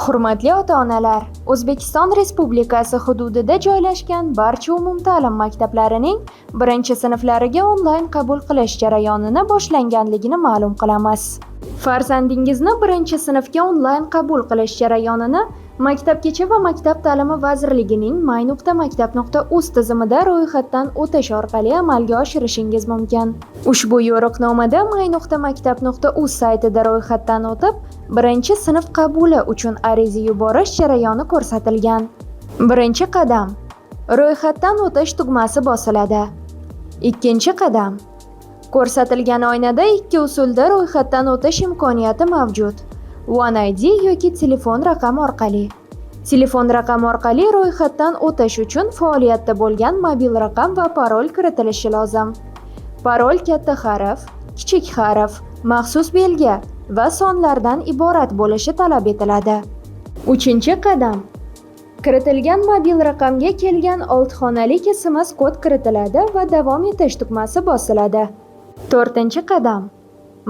Hurmatli ota-onalar, O'zbekiston Respublikasi hududida joylashgan barcha umumta'lim maktablarining 1-sinflariga onlayn qabul qilish jarayonini boshlanganligini ma'lum qilamiz. Farzandingizni 1-sinfga onlayn qabul qilish jarayonini Maktabgacha va Maktab ta'limi vazirligining my.maktab.uz tizimida ro'yxatdan o'tish orqali amalga oshirishingiz mumkin. Ushbu yo'riqnomada my.maktab.uz saytida ro'yxatdan o'tib, 1-sinf qabuli uchun ariza yuborish jarayoni ko'rsatilgan. Birinchi qadam: ro'yxatdan o'tish tugmasi bosiladi. Ikkinchi qadam: ko'rsatilgan oynada ikki usulda ro'yxatdan o'tish imkoniyati mavjud. OneID yoki telefon raqami orqali. Telefon raqami orqali ro'yxatdan o'tish uchun faoliyatda bo'lgan mobil raqam va parol kiritilishi lozim. Parol katta harf, kichik harf, maxsus belgi va sonlardan iborat bo'lishi talab etiladi. Uchinchi qadam: kiritilgan mobil raqamga kelgan 6 xonalik SMS kod kiritiladi va davom etish tugmasi bosiladi. To'rtinchi qadam: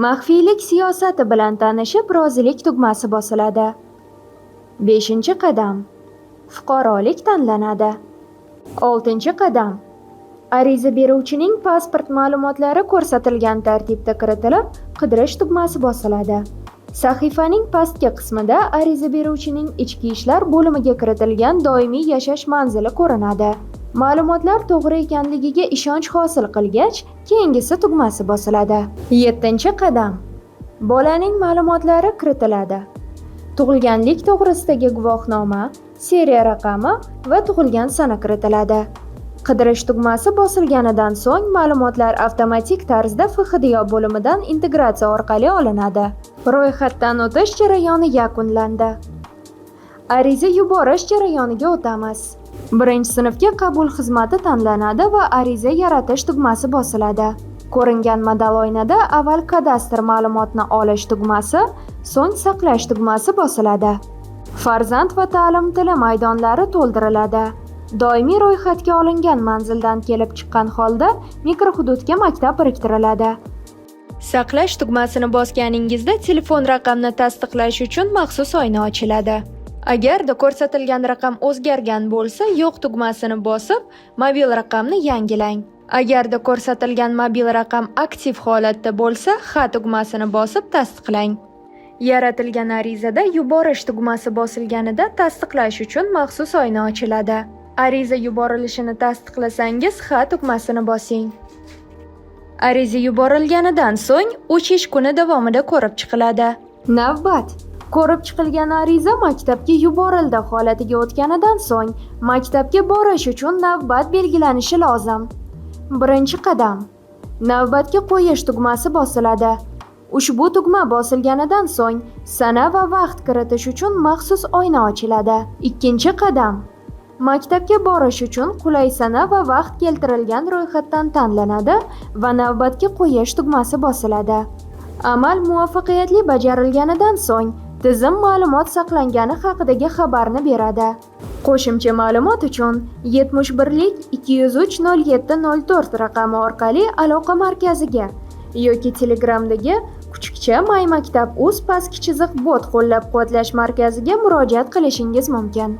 maxfiylik siyosati bilan tanishib, rozilik tugmasi bosiladi. 5-qadam: fuqarolik tanlanadi. 6-qadam: ariza beruvchining pasport ma'lumotlari ko'rsatilgan tartibda kiritilib, qidirish tugmasi bosiladi. Sahifaning pastki qismida ariza beruvchining ichki ishlar bo'limiga kiritilgan doimiy yashash manzili ko'rinadi. Ma'lumotlar to'g'ri ekanligiga ishonch hosil qilgach, keyingisi tugmasi bosiladi. 7-qadam: bolaning ma'lumotlari kiritiladi. Tug'ilganlik to'g'risidagi guvohnoma, seriya raqami va tug'ilgan sana kiritiladi. Qidirish tugmasi bosilganidan so'ng ma'lumotlar avtomatik tarzda FHDYO bo'limidan integratsiya orqali olinadi. Ro'yxatdan o'tish jarayoni yakunlandi. Ariza yuborish jarayoniga o'tamiz. 1-sinfga qabul xizmati tanlanadi va ariza yaratish tugmasi bosiladi. Ko'ringan modal oynada avval kadastr ma'lumotni olish tugmasi, so'ng saqlash tugmasi bosiladi. Farzand va ta'lim tili maydonlari to'ldiriladi. Doimiy ro'yxatga olingan manzildan kelib chiqqan holda mikrohududga maktab biriktiriladi. Saqlash tugmasini bosganingizda telefon raqamni tasdiqlash uchun maxsus oyna ochiladi. Agarda ko'rsatilgan raqam o'zgargan bo'lsa, yo'q tugmasini bosib, mobil raqamni yangilang. Agarda ko'rsatilgan mobil raqam aktiv holatda bo'lsa, ha tugmasini bosib tasdiqlang. Yaratilgan arizada yuborish tugmasi bosilganida tasdiqlash uchun maxsus oyna ochiladi. Ariza yuborilishini tasdiqlasangiz, ha tugmasini bosing. Ariza yuborilganidan so'ng 3 ish kuni davomida ko'rib chiqiladi. Navbat: ko'rib chiqilgan ariza maktabga yuborildi holatiga o'tganidan so'ng maktabga borish uchun navbat belgilanishi lozim. Birinchi qadam: navbatga qo'yish tugmasi bosiladi. Ushbu tugma bosilganidan so'ng sana va vaqt kiritish uchun maxsus oyna ochiladi. Ikkinchi qadam: maktabga borish uchun qulay sana va vaqt keltirilgan ro'yxatdan tanlanadi va navbatga qo'yish tugmasi bosiladi. Amal muvaffaqiyatli bajarilganidan so'ng tizim ma'lumot saqlangani haqidagi xabarni beradi. Qo'shimcha ma'lumot uchun 71-203-0704 raqami orqali aloqa markaziga yoki Telegramdagi kuchukcha mymaktab.uz pastki chiziq bot qo'llab-quvvatlash markaziga murojaat qilishingiz mumkin.